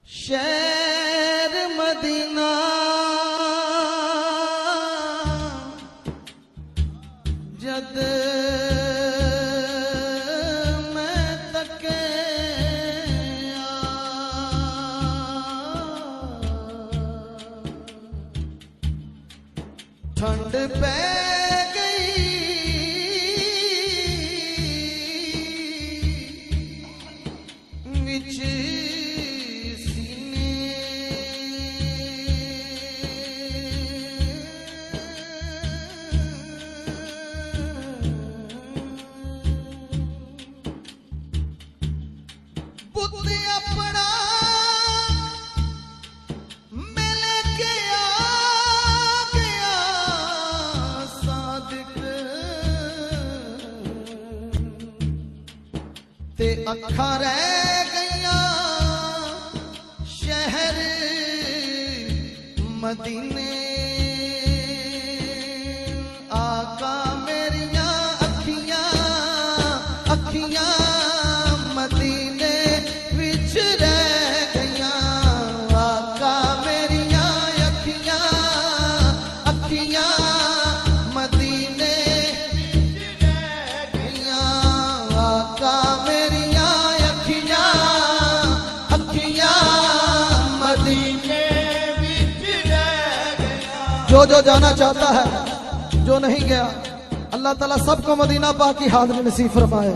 शहर मदीना जद मैं तके ठंड पै गई विच ते अखा रह गईया शहर मदीने आका मेरिया अखियां अखियां मदीने विच रह गईया आका मेरिया अखियां अखियां मदीने विच रह गईया आका जो जाना चाहता है जो नहीं गया अल्लाह ताला सबको मदीना पाक की हाज़िरी नसीब फरमाए।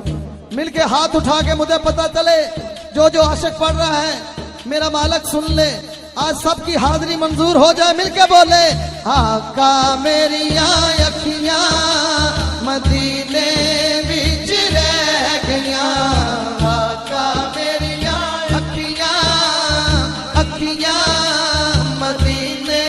मिलके हाथ उठा के मुझे पता चले जो आशिक पढ़ रहा है मेरा मालिक सुन ले आज सबकी हाज़िरी मंजूर हो जाए। मिलके बोले आका मेरी अखियां मदीने विच रह गईया आका मेरी अखियां अखियां मदीने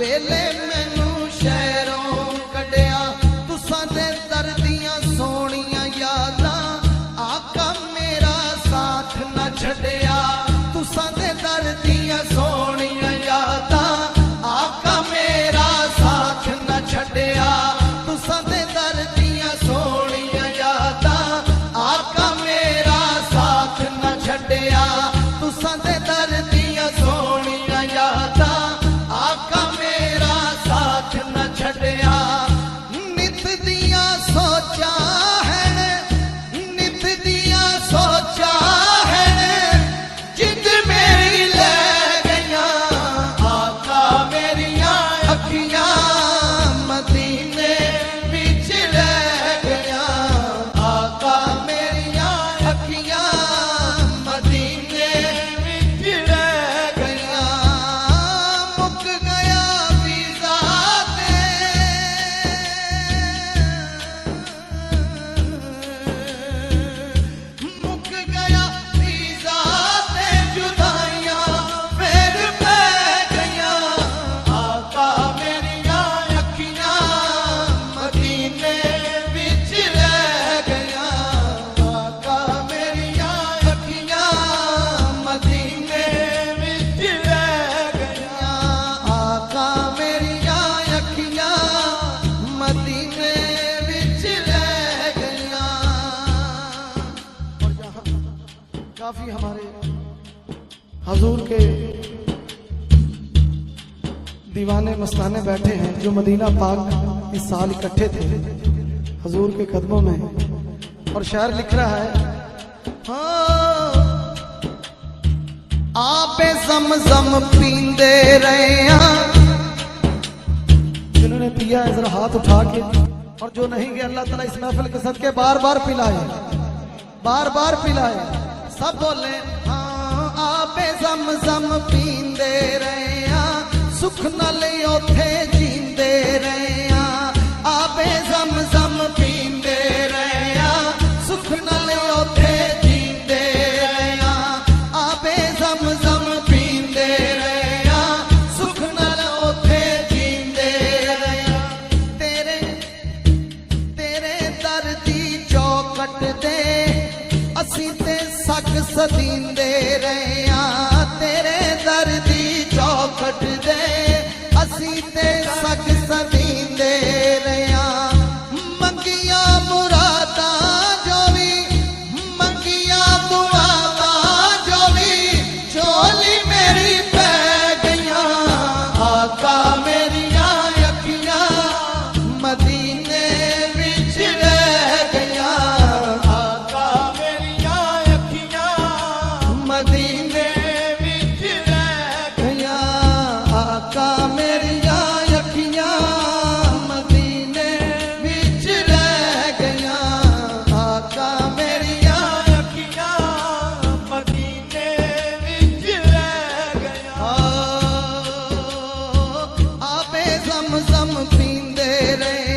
वेले मैनू शहरों कढ़िया तुसां दे दर दियां सोहणियां यादां आका मेरा साथ न छड्डिया तुसां दे दर दियां सोहणियां यादां आका मेरा साथ न छड्डिया तुसां दे दर दियां सोहणियां यादां आका मेरा साथ न छड्डिया तुसां दे दर दियां सोहणियां यादां आका छड़ काफी हमारे हजूर के दीवाने मस्ताने बैठे हैं जो मदीना पाक इस साल इकट्ठे थे हजूर के कदमों में। और शायर लिख रहा है, हाँ आपे ज़म-ज़म पींदे रहे, जिन्होंने पिया है जरा हाथ उठा के, और जो नहीं गए अल्लाह ताला इस महफिल के सदके बार बार पिलाए, बार बार पिलाए। सब बोले हाँ आपे ज़म-ज़म पींदे रहे, सुख नाल ओथे जींदे रहे, आपे ज़म-ज़म पींदे रहे, सुख नाल ओथे जींदे रहे, आपे ज़म-ज़म पींदे रहे, सुख नाल ओथे जींदे रहे। तेरे तेरे दर दी चौकट दे असीं ते सग सदींदे रहे, तेरे दर दी चौकट दे असीं ते सग सदींदे रहे। मंगिया मुरादा जो भी, मंगिया मुरादा जो भी, झोली मेरी पै गईयां, आका मेरिया अखियां मदीने विच रह गईयां, आका मेरिया अखियां मदीने विच रह गईयां, आका मेरिया अखियां मदीने विच रह गईयां, आका मेरिया अखियां मदीने विच रह गईयां। आपे ज़म-ज़म पींदे रहे,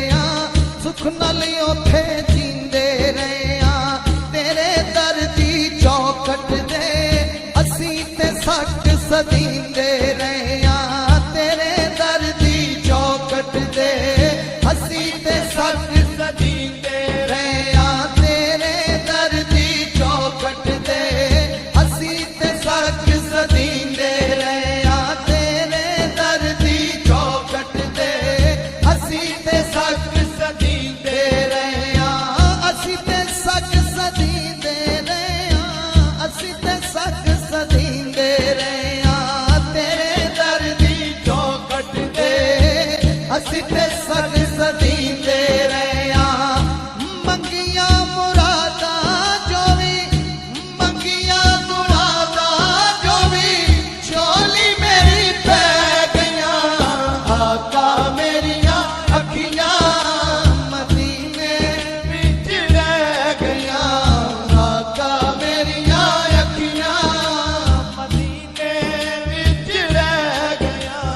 सुख नाल ओथे जींदे रहे, तेरे दर दी चौकट दे असीं ते सग सदींदे रहे, तेरे दर दी चौकट दे असीं ते सग सदींदे रहे, तेरे दर दी चौकट दे असीं ते सग सदींदे रहे, तेरे दर दी चौकट दे असीं ते सग सदींदे रहे, असीं ते सग सदींदे रहे, असीं ते सग सदींदे रहे, तेरे दर दी चौकट दे असीं ते सग सदींदे रहे। मंगिया मुरादा जो भी, मंगिया मुरादा जो भी, झोली मेरी पै गईयां, आका मेरिया अखियां मदीने विच रह गईयां, आका मेरिया अखियां मदीने विच रह गईयां।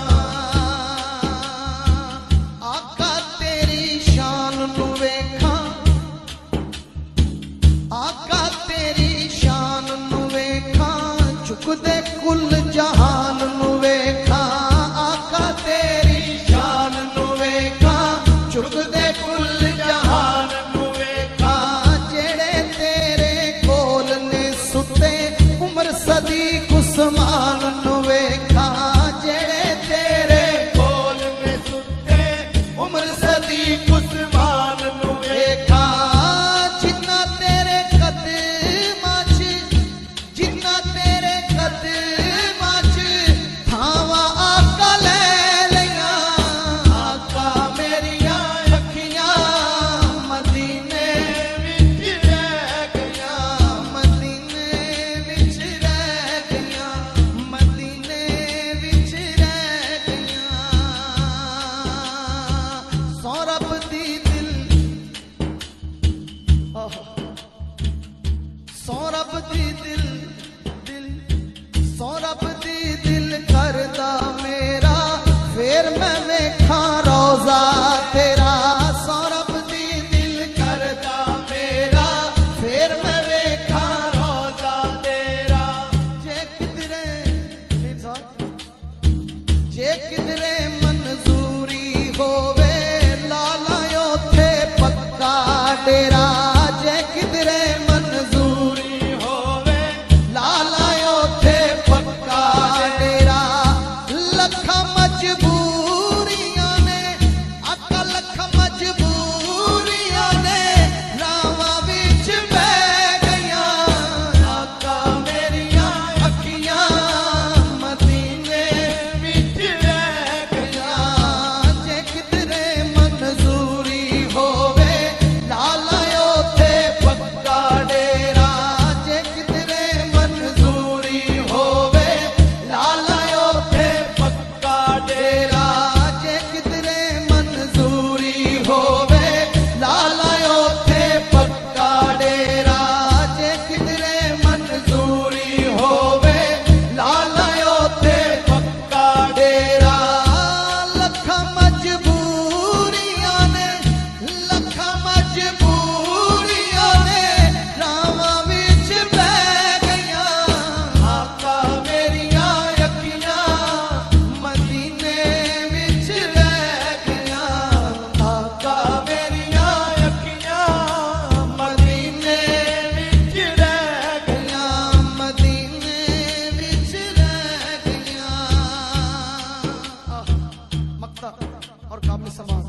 मक्ता और काबिल समाज।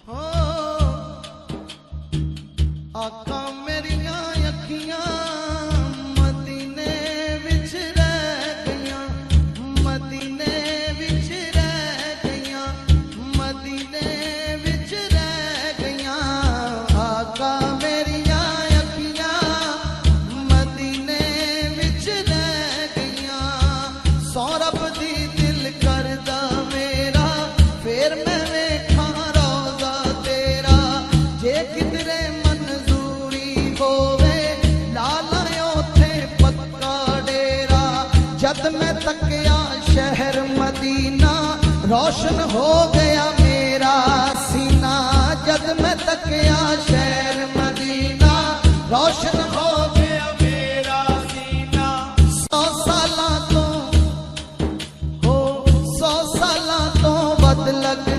हो आका मेरिया अखियां मदीने विच रह गईयां, मदीने विच रह गईयां, मदीने विच रह गईयां। आका मेरिया अखियां मदीने विच रह गईयां। सौरभ दी दिल करदा मेरा फिर मैं वेखां रोज़ा तेरा। जे किधरे मंजूरी होवे लाला उथे पक्का डेरा। जद मैं तकिया शहर मदीना रोशन हो गया मेरा सीना। जद मैं तकिया शहर मदीना रोशन हो गया मेरा सीना। 100 सालां तो हो 100 सालां तो बद लग